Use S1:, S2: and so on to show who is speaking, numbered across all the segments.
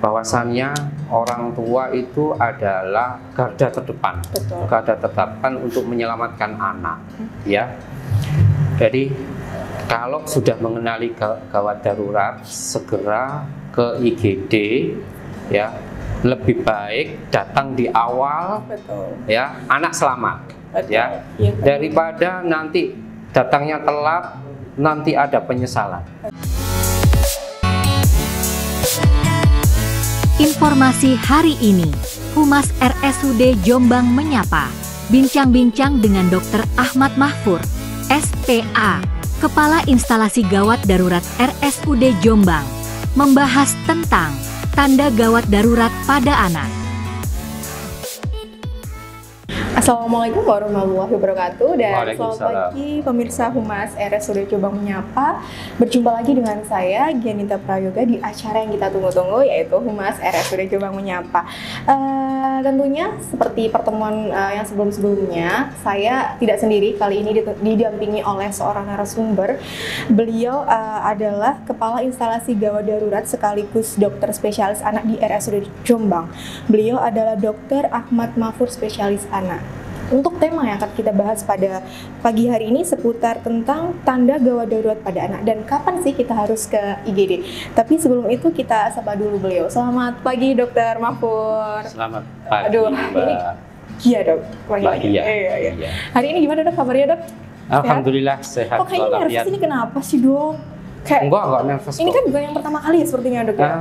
S1: bahwasannya orang tua itu adalah garda terdepan,
S2: Betul.
S1: garda terdepan untuk menyelamatkan anak, ya. Jadi kalau sudah mengenali gawat darurat, segera ke IGD, ya. Lebih baik datang di awal,
S2: Betul.
S1: ya, anak selamat,
S2: Betul.
S1: ya,
S2: Iya,
S1: daripada nanti datangnya telat, nanti ada penyesalan.
S3: Informasi hari ini, Humas RSUD Jombang menyapa, bincang-bincang dengan Dr. Ahmad Mahfur, SPA, Kepala Instalasi Gawat Darurat RSUD Jombang, membahas tentang tanda gawat darurat pada anak.
S2: Assalamualaikum warahmatullahi wabarakatuh dan selamat
S1: Waalaikumsalam.
S2: pagi pemirsa Humas RSUD Jombang menyapa. Berjumpa lagi dengan saya Gianita Prayoga di acara yang kita tunggu-tunggu yaitu Humas RSUD Jombang menyapa. Tentunya seperti pertemuan yang sebelum-sebelumnya, saya tidak sendiri, kali ini didampingi oleh seorang narasumber. Beliau adalah Kepala Instalasi Gawat Darurat sekaligus dokter spesialis anak di RSUD Jombang. Beliau adalah Dr. Ahmad Mahfur, spesialis anak. Untuk tema yang akan kita bahas pada pagi hari ini seputar tentang tanda gawat darurat pada anak dan kapan sih kita harus ke IGD. Tapi sebelum itu kita sapa dulu beliau. Selamat pagi Dokter Mahfur.
S1: Selamat pagi,
S2: Aduh,
S1: Mbak.
S2: ini Gia dok.
S1: Mbak Gia.
S2: Iya.
S1: Iya.
S2: Hari ini gimana dok kabarnya dok?
S1: Alhamdulillah sehat.
S2: Kok kayaknya nervous
S1: walafiat.
S2: ini kenapa sih dok? Kayak
S1: Enggak nervous
S2: ini
S1: kok.
S2: kan bukan yang pertama kali ya sepertinya dok ya?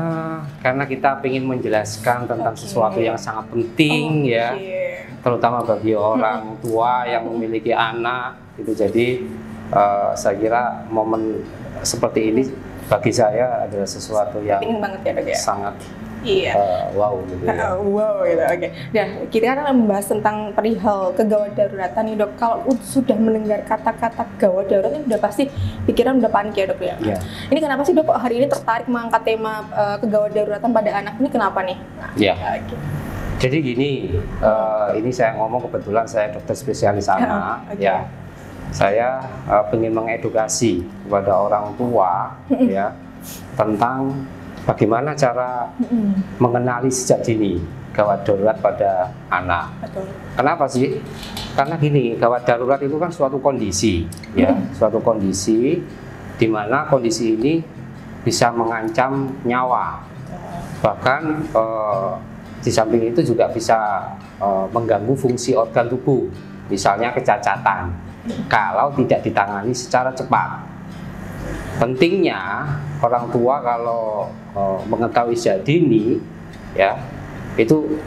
S1: Karena kita ingin menjelaskan tentang
S2: Oke.
S1: sesuatu yang sangat penting, ya,
S2: Oke.
S1: terutama bagi orang tua yang memiliki anak. Itu jadi saya kira momen seperti ini bagi saya adalah sesuatu yang
S2: Penting banget ya dok ya?
S1: sangat
S2: Iya.
S1: wow gitu ya.
S2: Wow gitu, oke. Dan kita akan membahas tentang perihal kegawat daruratan nih dok. Kalau sudah mendengar kata-kata gawat darurat ini udah pasti pikiran udah panik ya dok ya.
S1: Iya.
S2: Ini kenapa sih dok kok hari ini tertarik mengangkat tema kegawat daruratan pada anak ini kenapa nih?
S1: Iya.
S2: Oke.
S1: Jadi gini, ini saya ngomong kebetulan saya dokter spesialis anak,
S2: Oke.
S1: ya. Saya ingin mengedukasi kepada orang tua, ya, tentang bagaimana cara mengenali sejak dini gawat darurat pada anak.
S2: Betul.
S1: Kenapa sih? Karena gini, gawat darurat itu kan suatu kondisi, ya, suatu kondisi di mana kondisi ini bisa mengancam nyawa. Bahkan di samping itu juga bisa mengganggu fungsi organ tubuh, misalnya kecacatan, kalau tidak ditangani secara cepat. Pentingnya orang tua kalau mengetahui sejak dini, ya, itu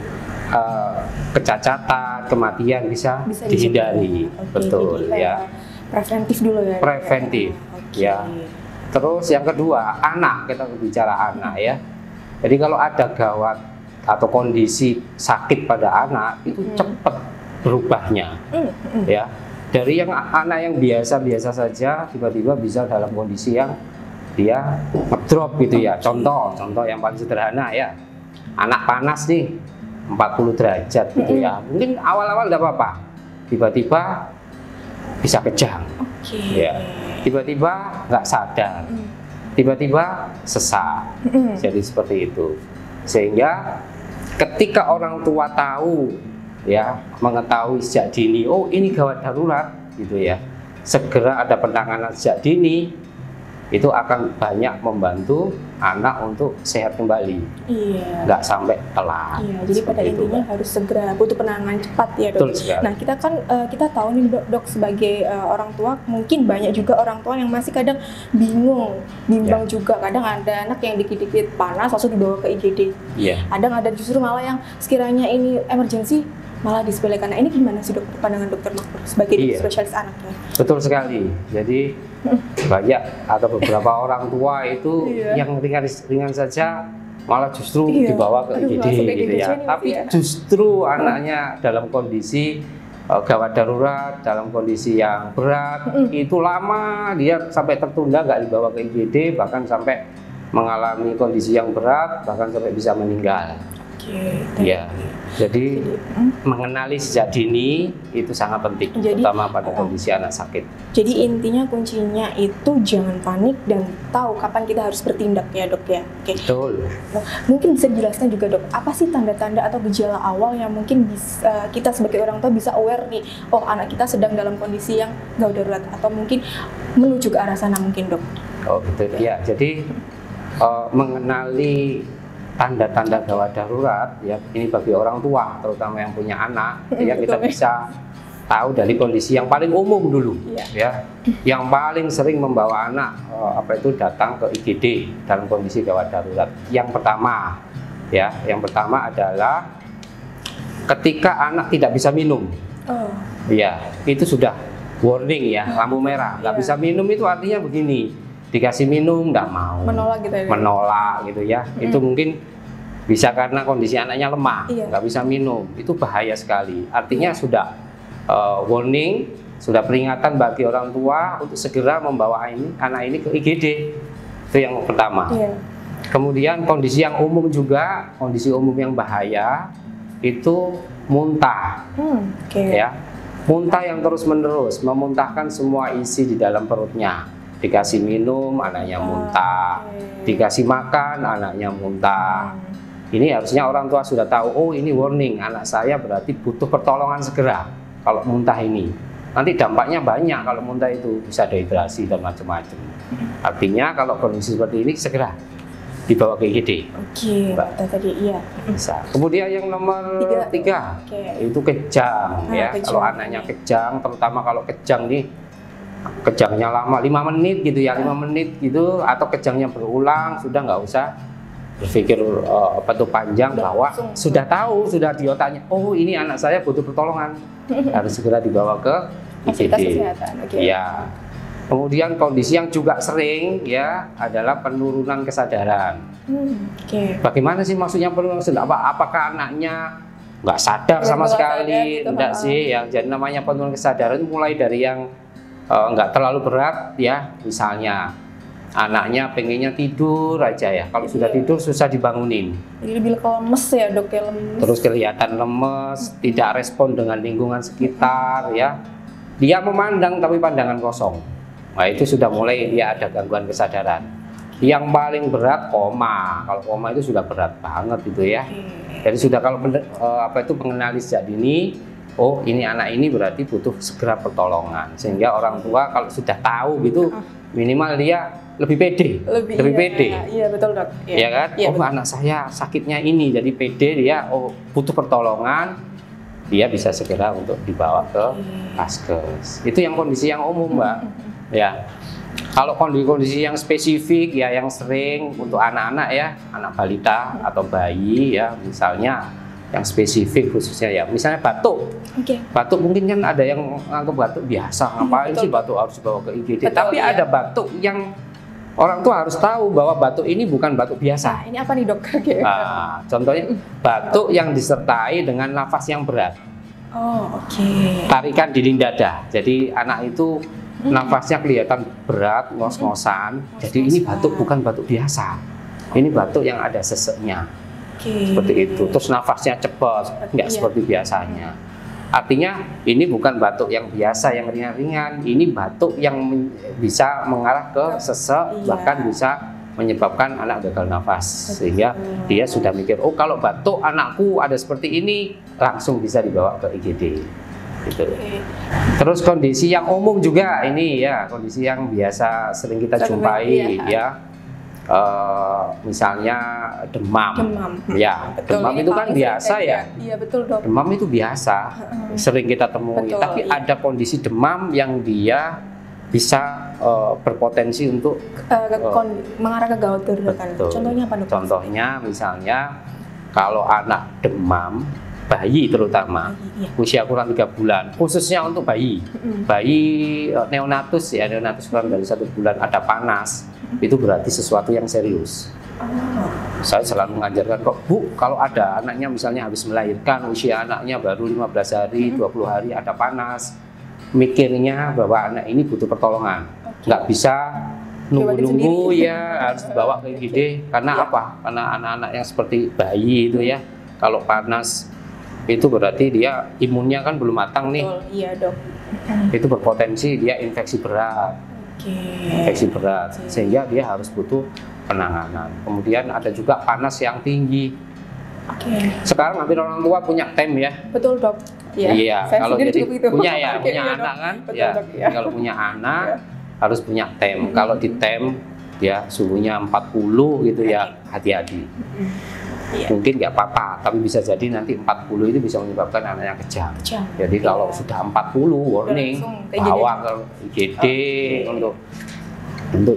S1: kecacatan, kematian bisa dihindari.
S2: Oke,
S1: Betul,
S2: jadi
S1: ya.
S2: Preventif dulu ya.
S1: Preventif,
S2: Oke.
S1: ya. Terus yang kedua, anak, kita bicara anak, ya. Jadi kalau ada gawat atau kondisi sakit pada anak itu cepat berubahnya, ya. Dari yang anak yang biasa-biasa saja tiba-tiba bisa dalam kondisi yang dia ngedrop gitu ya. Contoh yang paling sederhana ya, anak panas nih 40 derajat gitu ya. Mungkin awal-awal tidak apa-apa, tiba-tiba bisa kejang,
S2: Oke.
S1: ya. Tiba-tiba nggak sadar, tiba-tiba sesak. Jadi seperti itu. Sehingga ketika orang tua tahu, ya, mengetahui sejak dini, oh ini gawat darurat gitu ya, segera ada penanganan sejak dini, itu akan banyak membantu anak untuk sehat kembali,
S2: Iya.
S1: nggak sampai telat.
S2: Iya, jadi pada
S1: Seperti itu,
S2: intinya
S1: Mbak.
S2: harus segera butuh penanganan cepat ya dok.
S1: Betul sekali.
S2: Nah kita kan kita tahu nih dok sebagai orang tua mungkin banyak juga orang tua yang masih kadang bimbang
S1: Ya.
S2: juga. Kadang ada anak yang dikit-dikit panas langsung dibawa ke IGD.
S1: Iya.
S2: Kadang ada justru malah yang sekiranya ini emergency malah disepelekan. Nah ini gimana sih dok pandangan dokter Mahfur sebagai
S1: Iya.
S2: spesialis anaknya?
S1: Betul sekali. Jadi banyak atau beberapa orang tua itu
S2: Iya.
S1: yang ringan saja malah justru
S2: Iya.
S1: dibawa ke
S2: Aduh,
S1: IGD
S2: langsung ke
S1: gitu
S2: IGD
S1: ya.
S2: nih,
S1: Tapi
S2: ya.
S1: justru anaknya dalam kondisi gawat darurat, dalam kondisi yang berat, itu lama dia sampai tertunda nggak dibawa ke IGD, bahkan sampai mengalami kondisi yang berat, bahkan sampai bisa meninggal.
S2: Oke.
S1: Ya, jadi mengenali sejak dini itu sangat penting, terutama pada kondisi anak sakit.
S2: Jadi intinya kuncinya itu jangan panik dan tahu kapan kita harus bertindak ya dok ya. Oke.
S1: Betul.
S2: Nah, mungkin bisa dijelaskan juga dok, apa sih tanda-tanda atau gejala awal yang mungkin bisa, kita sebagai orang tua bisa aware nih, oh anak kita sedang dalam kondisi yang gawat darurat atau mungkin menuju ke arah sana mungkin dok.
S1: Oh betul ya. Jadi mengenali tanda-tanda gawat darurat ya, ini bagi orang tua terutama yang punya anak ya, kita bisa tahu dari kondisi yang paling umum dulu ya, yang paling sering membawa anak datang ke IGD dalam kondisi gawat darurat. Yang pertama ya, yang pertama adalah ketika anak tidak bisa minum. Ya, itu sudah warning ya, lampu merah. Nggak bisa minum itu artinya begini, dikasih minum nggak mau,
S2: menolak gitu ya.
S1: Menolak gitu ya. Itu mungkin bisa karena kondisi anaknya lemah, nggak bisa minum. Itu bahaya sekali. Artinya sudah warning, sudah peringatan bagi orang tua untuk segera membawa anak ini ke IGD. Itu yang pertama. Kemudian kondisi yang umum juga, kondisi umum yang bahaya itu muntah. Ya, muntah yang terus-menerus, memuntahkan semua isi di dalam perutnya. Dikasih minum, anaknya muntah. Dikasih makan, anaknya muntah. Ini harusnya orang tua sudah tahu, oh ini warning, anak saya berarti butuh pertolongan segera kalau muntah ini. Nanti dampaknya banyak kalau muntah itu, bisa dehidrasi dan macam-macam. Artinya kalau kondisi seperti ini segera dibawa ke IGD.
S2: Oke, tadi iya.
S1: Bisa. Kemudian yang nomor 3 itu kejang ya. Kalau anaknya kejang, terutama kalau kejang nih, kejangnya lama 5 menit gitu ya, 5 menit gitu, atau kejangnya berulang, sudah nggak usah berpikir panjang, bahwa sudah tahu, sudah di otaknya, oh ini anak saya butuh pertolongan, harus segera dibawa ke IGD. Ya. Kemudian kondisi yang juga sering ya adalah penurunan kesadaran. Bagaimana sih maksudnya penurunan kesadaran? Apakah anaknya nggak sadar sama sekali? Enggak sih ya. Jadi namanya penurunan kesadaran mulai dari yang nggak terlalu berat ya, misalnya anaknya pengennya tidur aja ya, kalau sudah tidur susah dibangunin.
S2: Jadi lebih lemes ya dok ya, lemes. Terus
S1: kelihatan lemes, tidak respon dengan lingkungan sekitar ya. Dia memandang tapi pandangan kosong. Nah itu sudah mulai dia ada gangguan kesadaran. Yang paling berat koma. Kalau koma itu sudah berat banget itu ya. Jadi sudah kalau mengenali sejak dini, oh ini anak ini berarti butuh segera pertolongan. Sehingga orang tua kalau sudah tahu gitu, minimal dia lebih pede, lebih pede.
S2: Iya betul dok.
S1: Ya kan? Oh anak saya sakitnya ini, jadi pede dia. Oh butuh pertolongan, dia bisa segera untuk dibawa ke Paskes. Itu yang kondisi yang umum mbak. Ya. Kalau kondisi yang spesifik ya, yang sering untuk anak-anak ya, anak balita atau bayi ya, misalnya yang spesifik khususnya ya, misalnya batuk. Batuk mungkin kan ada yang anggap batuk biasa, ngapain sih batuk harus dibawa ke IGD. Tapi ada batuk yang orang tua harus tahu bahwa batuk ini bukan batuk biasa.
S2: Ini apa nih dok?
S1: Nah, contohnya batuk yang disertai dengan nafas yang berat. Tarikan dinding dada. Jadi anak itu nafasnya kelihatan berat, ngos-ngosan. Jadi ini batuk bukan batuk biasa. Ini batuk yang ada seseknya. Seperti itu. Terus nafasnya cepat, nggak seperti biasanya. Artinya ini bukan batuk yang biasa, yang ringan-ringan. Ini batuk yang bisa mengarah ke sesek, bahkan bisa menyebabkan anak gagal nafas. Sehingga dia sudah mikir, oh kalau batuk anakku ada seperti ini, langsung bisa dibawa ke IGD. Gitu. Terus kondisi yang umum juga ini ya, kondisi yang biasa sering kita jumpai ya. Misalnya demam. Ya, demam itu kan biasa ya.
S2: Iya betul dok.
S1: Demam itu biasa, sering kita temui. Tapi ada kondisi demam yang dia bisa berpotensi untuk
S2: mengarah ke gawat darurat. Contohnya apa dok?
S1: Contohnya misalnya kalau anak demam, bayi terutama, usia kurang 3 bulan, khususnya untuk bayi, neonatus ya, neonatus kurang dari 1 bulan ada panas, itu berarti sesuatu yang serius. Saya selalu mengajarkan kok Bu, kalau ada anaknya misalnya habis melahirkan, usia anaknya baru 15 hari, 20 hari ada panas, mikirnya bahwa anak ini butuh pertolongan, nggak bisa nunggu-nunggu ya, harus dibawa ke IGD. Karena apa? Karena anak-anak yang seperti bayi itu ya, Kalau panas itu berarti dia imunnya kan belum matang nih.
S2: Betul, iya dok.
S1: Itu berpotensi dia infeksi berat.
S2: Oke.
S1: Infeksi berat, sehingga dia harus butuh penanganan. Kemudian ada juga panas yang tinggi.
S2: Oke.
S1: Sekarang hampir orang tua punya tem ya.
S2: Betul dok.
S1: Iya,
S2: saya
S1: kalau
S2: sendiri
S1: jadi
S2: juga itu.
S1: punya ya,
S2: Oke,
S1: punya
S2: iya,
S1: anak
S2: dok.
S1: kan,
S2: Betul,
S1: ya.
S2: dok, iya.
S1: Kalau punya anak harus punya tem. Kalau di tem ya suhunya 40 gitu ya, hati-hati.
S2: Iya.
S1: Mungkin nggak apa-apa, tapi bisa jadi nanti 40 itu bisa menyebabkan anaknya kejang.
S2: Kejang.
S1: Jadi kalau
S2: Iya.
S1: sudah 40 warning,
S2: langsung ke IGD.
S1: bawa ke IGD untuk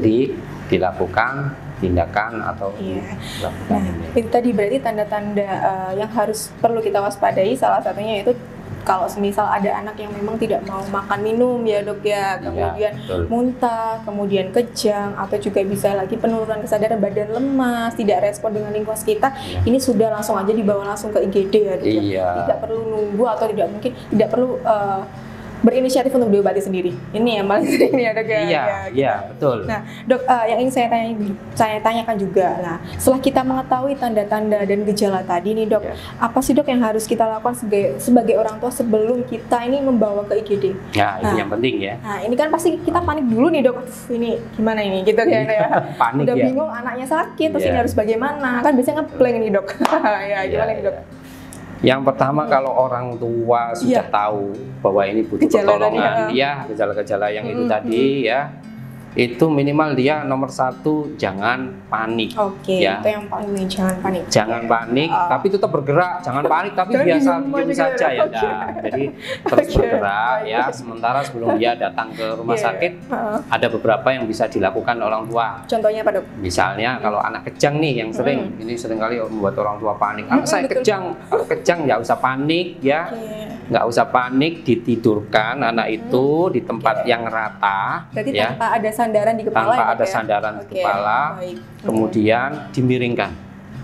S1: dilakukan tindakan atau
S2: Iya.
S1: dilakukan
S2: Nah,
S1: ini.
S2: itu tadi berarti tanda-tanda yang harus perlu kita waspadai, salah satunya itu kalau semisal ada anak yang memang tidak mau makan minum ya dok ya, kemudian
S1: betul.
S2: muntah, kemudian kejang, atau juga bisa lagi penurunan kesadaran, badan lemas, tidak respon dengan lingkungan sekitar,
S1: Iya.
S2: ini sudah langsung aja dibawa langsung ke IGD ya dok ya.
S1: Iya.
S2: Tidak perlu nunggu atau tidak perlu berinisiatif untuk diobati sendiri. Ini yang paling sering ya dok ya.
S1: Iya,
S2: Ya,
S1: iya, betul.
S2: Nah, dok, yang ingin saya tanyakan juga. Nah, setelah kita mengetahui tanda-tanda dan gejala tadi nih, dok,
S1: Ya.
S2: apa sih dok yang harus kita lakukan sebagai orang tua sebelum kita ini membawa ke IGD?
S1: Nah, itu
S2: Nah.
S1: yang penting ya.
S2: Nah, ini kan pasti kita panik dulu nih, dok. Aduh, ini gimana ini, gitu kan ya?
S1: Panik
S2: Udah
S1: ya.
S2: bingung, anaknya sakit, terus
S1: Iya.
S2: ini harus bagaimana? Kan biasanya nge-blank nih, dok. Ya, gimana nih, dok?
S1: Yang pertama kalau orang tua sudah
S2: Iya.
S1: tahu bahwa ini butuh
S2: Gejala
S1: pertolongan,
S2: tadi,
S1: ya gejala-gejala yang itu tadi ya, itu minimal dia nomor satu jangan panik.
S2: Oke,
S1: Ya.
S2: itu yang paling penting, jangan panik.
S1: Jangan panik, tapi tetap bergerak. Jangan panik, tapi
S2: Jangan
S1: biasa
S2: diem
S1: diam
S2: aja
S1: saja
S2: gitu.
S1: ya.
S2: Oke.
S1: Nah, jadi terus
S2: Oke.
S1: bergerak ya. Sementara sebelum dia datang ke rumah
S2: Iya.
S1: sakit,
S2: Heeh.
S1: ada beberapa yang bisa dilakukan orang tua.
S2: Contohnya apa, dok?
S1: Misalnya kalau anak kejang nih yang sering, ini seringkali membuat orang tua panik. Anak saya
S2: betul.
S1: kejang, kalau kejang nggak usah panik ya.
S2: Oke.
S1: Nggak usah panik, ditidurkan anak itu di tempat yang rata
S2: Berarti
S1: ya,
S2: tanpa ada sandaran di kepala
S1: tanpa
S2: ya, Dok,
S1: ada
S2: ya?
S1: sandaran di
S2: Oke,
S1: kepala,
S2: baik.
S1: kemudian dimiringkan,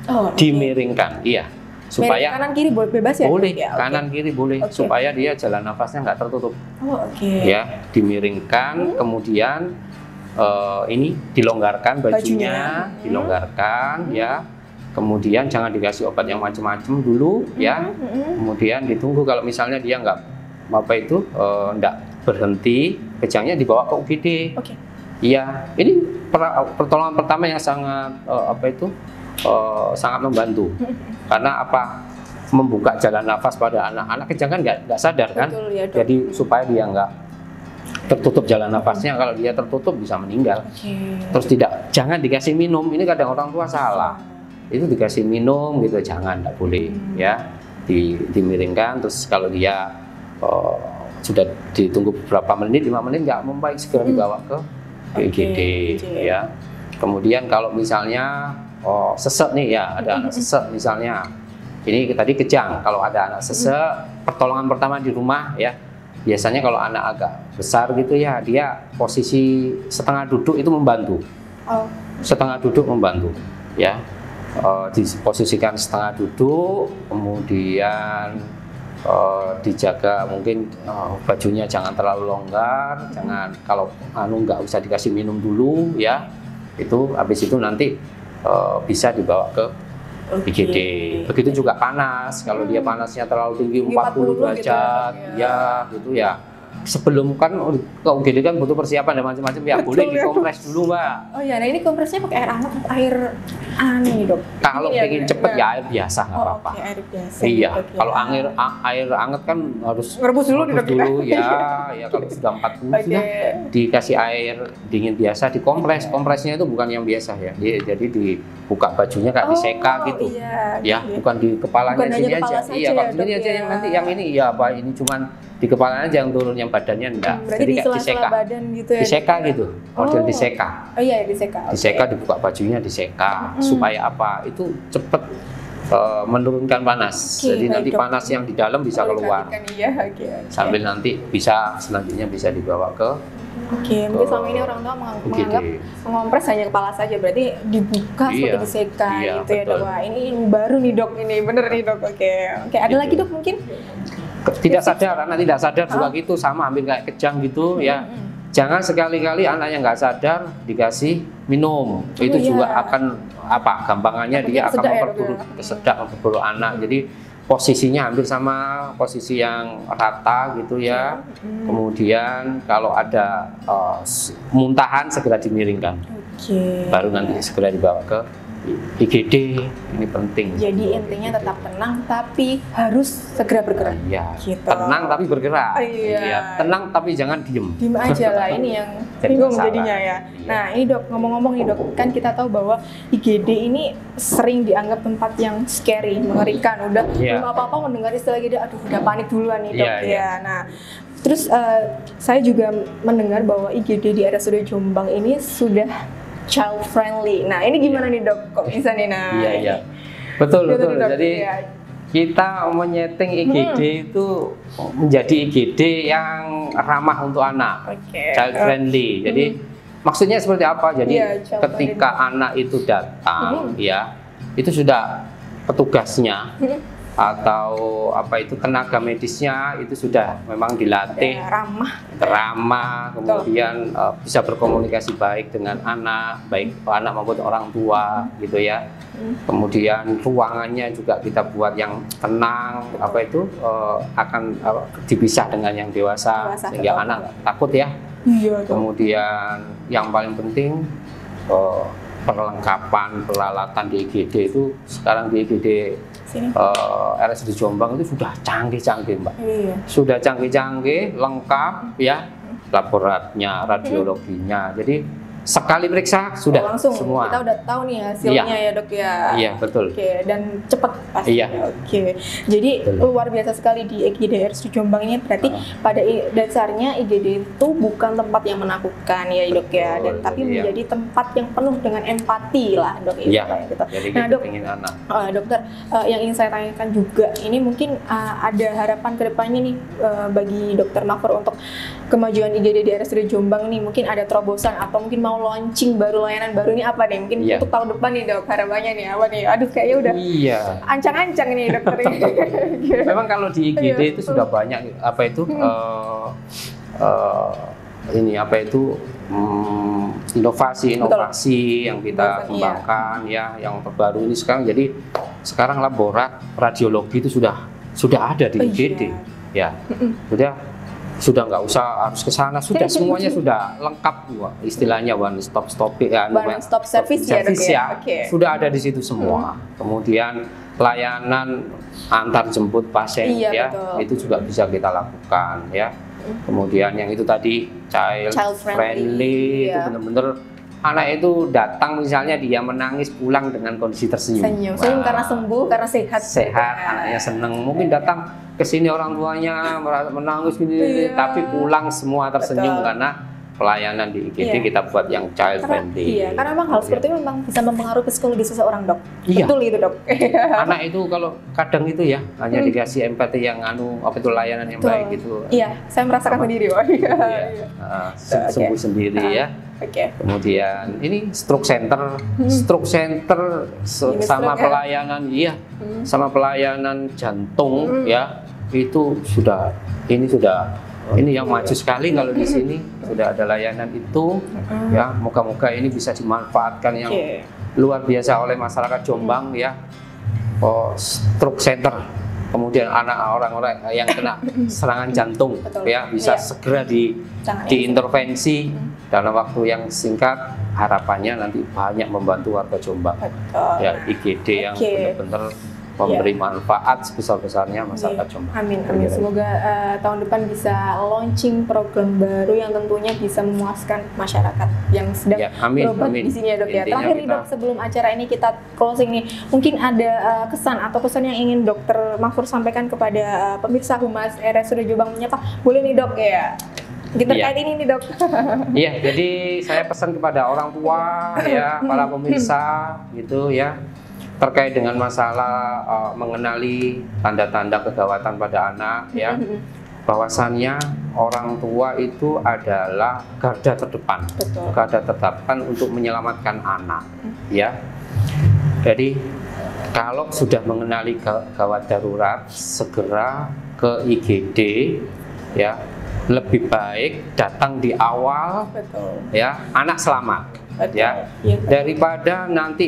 S2: Oh, oke.
S1: dimiringkan, iya,
S2: Miring
S1: supaya
S2: kanan kiri bebas ya?
S1: boleh
S2: Dok? Ya, oke.
S1: kanan kiri boleh,
S2: Oke.
S1: supaya dia jalan nafasnya nggak tertutup,
S2: Oh, oke.
S1: ya, dimiringkan, kemudian ini dilonggarkan bajunya, dilonggarkan, ya. Kemudian jangan dikasih obat yang macam-macam dulu, ya. Kemudian ditunggu kalau misalnya dia nggak nggak berhenti, kejangnya dibawa ke UGD.
S2: Oke.
S1: Iya, ini pertolongan pertama yang sangat sangat membantu. Karena apa? Membuka jalan nafas pada anak kejang kan nggak sadar kan?
S2: Betul, ya, Dok.
S1: Jadi supaya dia nggak tertutup jalan nafasnya. Kalau dia tertutup bisa meninggal.
S2: Oke.
S1: Terus jangan dikasih minum. Ini kadang orang tua salah. Itu dikasih minum gitu, jangan, nggak boleh ya. Dimiringkan, terus kalau dia sudah ditunggu beberapa menit, 5 menit nggak membaik, segera dibawa ke IGD ya. Kemudian kalau misalnya sesek nih ya, ada anak sesek misalnya, ini tadi kejang, kalau ada anak sesek, pertolongan pertama di rumah ya, biasanya kalau anak agak besar gitu ya, dia posisi setengah duduk itu membantu,
S2: Oh,
S1: setengah duduk membantu ya. Diposisikan setengah duduk, kemudian dijaga mungkin bajunya jangan terlalu longgar, jangan, kalau nggak usah dikasih minum dulu ya, itu habis itu nanti bisa dibawa ke IGD. Begitu juga panas, kalau dia panasnya terlalu tinggi 40 derajat
S2: gitu
S1: ya gitu ya. Sebelum kan ke UGD kan butuh persiapan dan macam-macam ya,
S2: Betul,
S1: boleh
S2: ya,
S1: dikompres dulu Mbak.
S2: Oh ya, nah ini kompresnya pakai air hangat atau air aneh, Dok?
S1: Kalau
S2: Iya,
S1: pengen
S2: iya,
S1: cepet
S2: iya.
S1: ya air biasa nggak
S2: Oh,
S1: apa-apa.
S2: oke, air biasa.
S1: Iya,
S2: Oke.
S1: kalau air hangat kan harus
S2: Ngerebus dulu,
S1: rebus
S2: Dok,
S1: dulu ya. Ya kalau sudah 40
S2: Oke.
S1: sudah dikasih air dingin biasa, dikompres. Kompresnya itu bukan yang biasa ya. Jadi dibuka bajunya kayak diseka gitu.
S2: Iya,
S1: Ya,
S2: gitu.
S1: bukan di kepalanya
S2: Bukan hanya
S1: sini
S2: kepala
S1: aja.
S2: saja
S1: Iya,
S2: ya,
S1: kalau
S2: Dok,
S1: sini aja
S2: ya.
S1: yang nanti yang ini ya apa ini cuman di kepalanya aja yang turun, yang badannya enggak.
S2: Berarti
S1: Jadi
S2: di
S1: kayak
S2: sela-sela
S1: diseka.
S2: badan gitu ya?
S1: Diseka
S2: Dok?
S1: gitu. Model
S2: Oh.
S1: diseka.
S2: Oh iya, diseka. Oke.
S1: Diseka, dibuka bajunya, diseka supaya apa? Itu cepet menurunkan panas.
S2: Oke,
S1: Jadi
S2: baik,
S1: nanti
S2: Dok.
S1: panas yang di dalam bisa
S2: Boleh
S1: keluar.
S2: perhatikan, iya, oke.
S1: Sambil nanti bisa selanjutnya bisa dibawa ke
S2: Oke, mungkin selama ini orang tua menganggap mengompres hanya kepala saja, berarti dibuka seperti
S1: Iya.
S2: diseka
S1: Iya,
S2: gitu ya, Dok.
S1: betul.
S2: Wah, ini ilmu baru nih, Dok, ini bener nih, Dok. Oke, ada
S1: Gitu.
S2: lagi, Dok, mungkin?
S1: tidak sadar, anak tidak sadar juga gitu, sama hampir kayak kejang gitu ya. Jangan sekali-kali anaknya nggak sadar dikasih minum, itu
S2: iya.
S1: juga akan gampangannya dia akan
S2: Kesedak ya,
S1: memperburuk
S2: Dok, ya?
S1: kesedak, memperburuk anak. Jadi posisinya hampir sama posisi yang rata gitu ya. Kemudian kalau ada muntahan segera dimiringkan, baru nanti segera dibawa ke IGD. Ini penting.
S2: Jadi intinya tetap tenang tapi harus segera bergerak.
S1: Iya.
S2: Gitu.
S1: Tenang tapi bergerak.
S2: Iya.
S1: Tenang tapi jangan diem.
S2: Diem aja lah, ini yang
S1: Jadi
S2: bingung
S1: masalah.
S2: jadinya ya.
S1: Iya.
S2: Nah ini Dok, ngomong-ngomong nih Dok, kan kita tahu bahwa IGD ini sering dianggap tempat yang scary, mengerikan. Udah
S1: Iya.
S2: belum apa-apa mendengar istilah IGD, aduh udah panik duluan nih Dok.
S1: Iya, iya.
S2: Ya. Nah terus saya juga mendengar bahwa IGD di RSUD Jombang ini sudah child friendly. Nah ini gimana nih Dok? Kok bisa nih? Nah
S1: Iya. Betul.
S2: Gitu nih, Dok.
S1: Jadi
S2: Iya.
S1: kita menyeting IGD itu menjadi IGD yang ramah untuk anak,
S2: Oke.
S1: child friendly. Jadi maksudnya seperti apa? Jadi
S2: Iya, child
S1: ketika anak itu datang, ya itu sudah petugasnya atau apa itu tenaga medisnya itu sudah memang dilatih
S2: Ya,
S1: ramah, kemudian bisa berkomunikasi baik dengan anak, baik anak maupun orang tua gitu ya. Kemudian ruangannya juga kita buat yang tenang, apa itu akan dipisah dengan yang dewasa, sehingga
S2: betul.
S1: anak nggak takut ya.
S2: Iya Dok.
S1: Kemudian yang paling penting perlengkapan peralatan di IGD itu sekarang di IGD RSUD Jombang itu sudah canggih-canggih Mbak.
S2: Iya.
S1: Sudah canggih-canggih, lengkap ya, laboratnya, radiologinya. Jadi sekali periksa sudah
S2: langsung
S1: semua.
S2: Kita udah tahu nih hasilnya ya Dok ya.
S1: Iya betul.
S2: Oke, dan cepat pasti.
S1: Iya.
S2: Oke. Jadi
S1: Betul.
S2: luar biasa sekali di IGD RSUD Jombang ini, berarti pada dasarnya IGD itu bukan tempat yang menakutkan ya Dok ya, dan
S1: Betul,
S2: tapi
S1: iya.
S2: menjadi tempat yang penuh dengan empati lah Dok ya.
S1: Iya.
S2: Gitu.
S1: Jadi
S2: Nah
S1: kita
S2: Dok,
S1: ingin anak.
S2: Dokter, yang ingin saya tanyakan juga, ini mungkin ada harapan ke depannya nih bagi Dokter Mahfur untuk kemajuan IGD di RSUD Jombang nih, mungkin ada terobosan atau mungkin mau launching baru layanan baru ini apa nih? Mungkin
S1: Iya.
S2: untuk tahun depan nih Dok, harapannya nih apa nih? Aduh kayaknya udah
S1: Iya.
S2: ancang-ancang nih Dokter.
S1: Memang kalau di IGD
S2: Iya.
S1: itu sudah banyak apa itu ini apa itu inovasi yang kita
S2: Betul,
S1: kembangkan ya, yang terbaru ini sekarang. Jadi sekarang laborat radiologi itu sudah ada di IGD ya. Sudah nggak usah harus ke sana, sudah semuanya sudah lengkap, istilahnya one stop service
S2: ya, Dok, ya? Oke.
S1: Sudah ada di situ semua. Kemudian layanan antar jemput pasien
S2: Iya,
S1: ya,
S2: betul.
S1: itu juga bisa kita lakukan ya. Kemudian yang itu tadi child friendly, itu
S2: ya.
S1: benar-benar anak itu datang misalnya dia menangis pulang dengan kondisi tersenyum.
S2: Senyum
S1: Wah,
S2: karena sembuh, karena sehat.
S1: anaknya seneng, mungkin datang ke sini orang tuanya menangis gini,
S2: Iya.
S1: tapi pulang semua tersenyum.
S2: Betul.
S1: Karena pelayanan di IGD
S2: Iya.
S1: kita buat yang child friendly.
S2: Iya, karena memang hal seperti itu memang bisa mempengaruhi psikologi seseorang Dok.
S1: Iya.
S2: Betul itu Dok.
S1: Anak itu kalau kadang itu ya hanya dikasih empati yang apa itu layanan yang
S2: Betul.
S1: baik gitu.
S2: Iya, saya merasakan sendiri. Wah,
S1: Gitu
S2: iya.
S1: ya.
S2: Iya.
S1: Sembuh sendiri ya.
S2: Oke.
S1: Kemudian ini stroke center
S2: Ini
S1: sama
S2: stroke ya?
S1: pelayanan sama pelayanan jantung ya, itu ini yang maju sekali kalau di sini sudah ada layanan itu ya. Moga-moga ini bisa dimanfaatkan yang luar biasa oleh masyarakat Jombang ya. Stroke center, kemudian orang-orang yang kena serangan jantung
S2: Betul.
S1: ya bisa
S2: Iya.
S1: segera
S2: Jangan
S1: diintervensi dalam waktu yang singkat. Harapannya nanti banyak membantu warga Jombang
S2: Betul.
S1: ya, IGD yang
S2: Oke.
S1: benar-benar memberi manfaat sebesar-besarnya masyarakat Jombang.
S2: Amin, amin. Semoga tahun depan bisa launching program baru yang tentunya bisa memuaskan masyarakat yang sedang
S1: Ya, amin,
S2: berobat
S1: amin.
S2: di sini ya Dok ya.
S1: Intinya
S2: Terakhir nih
S1: kita-
S2: Dok, sebelum acara ini kita closing nih, mungkin ada kesan atau pesan yang ingin Dokter Mahfur sampaikan kepada pemirsa Humas RSUD Jombang Menyapa. Boleh nih Dok ya. Terkait ini nih Dok.
S1: Iya, jadi saya pesan kepada orang tua ya, para pemirsa gitu ya, terkait dengan masalah mengenali tanda-tanda kegawatan pada anak ya, bahwasannya orang tua itu adalah garda terdepan,
S2: Betul.
S1: garda terdepan untuk menyelamatkan anak ya. Jadi kalau sudah mengenali gawat darurat, segera ke IGD ya, lebih baik datang di awal,
S2: Betul.
S1: ya, anak selamat,
S2: Betul.
S1: ya,
S2: Iya, betul.
S1: daripada nanti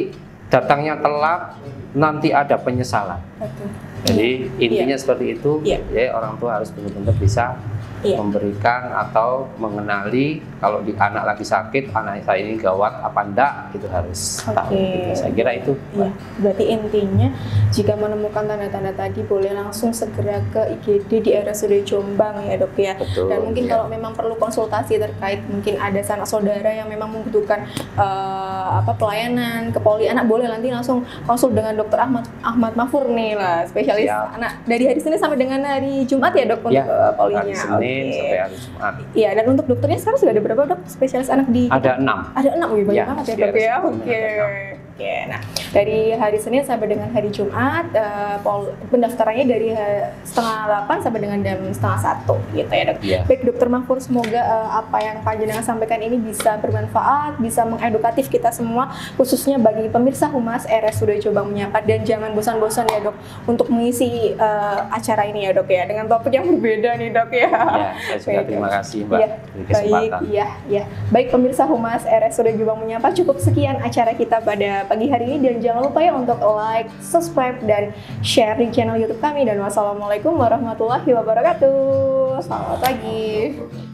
S1: datangnya telat, nanti ada penyesalan.
S2: Betul.
S1: Jadi intinya
S2: Iya.
S1: seperti itu,
S2: Iya.
S1: ya, orang tua harus benar-benar bisa
S2: Iya.
S1: memberikan atau mengenali kalau di anak lagi sakit, anak saya ini gawat apa enggak, itu harus tahu.
S2: Oke.
S1: Gitu. Saya kira itu.
S2: Iya, berarti intinya jika menemukan tanda-tanda tadi boleh langsung segera ke IGD di RSUD Jombang ya dok ya.
S1: Betul,
S2: Dan mungkin
S1: iya.
S2: kalau memang perlu konsultasi terkait mungkin ada sanak saudara yang memang membutuhkan pelayanan ke poli anak, boleh nanti langsung konsul dengan dokter Ahmad Mahfur nih lah, spesialis
S1: Siap.
S2: anak dari hari Senin sampai dengan hari Jumat ya dok untuk
S1: Ya,
S2: polinya.
S1: hari Senin
S2: Oke.
S1: sampai hari Jumat.
S2: Iya, dan untuk dokternya sekarang sudah ada berapa dok spesialis anak di
S1: Ada 6.
S2: Ada 6, wih banyak
S1: Ya,
S2: banget ya
S1: di
S2: dok ya.
S1: RSUD
S2: Oke.
S1: ada
S2: Oke, nah dari hari Senin sampai dengan hari Jumat, pendaftarannya dari setengah 8 sampai dengan jam setengah 1 gitu ya dok.
S1: Iya.
S2: Baik dokter Mahfur, semoga apa yang Panjenengan sampaikan ini bisa bermanfaat, bisa mengedukatif kita semua, khususnya bagi pemirsa Humas RSUD Jombang Menyapa, dan jangan bosan-bosan ya dok untuk mengisi acara ini ya dok ya, dengan topik yang berbeda nih dok ya.
S1: Ya, saya juga
S2: Baik,
S1: terima
S2: Dok.
S1: kasih Mbak
S2: Iya,
S1: beri
S2: baik,
S1: kesempatan.
S2: iya. Baik pemirsa Humas RSUD Jombang Menyapa, cukup sekian acara kita pada pagi hari ini, dan jangan lupa ya untuk like, subscribe, dan share di channel YouTube kami. Dan wassalamualaikum warahmatullahi wabarakatuh. Selamat pagi.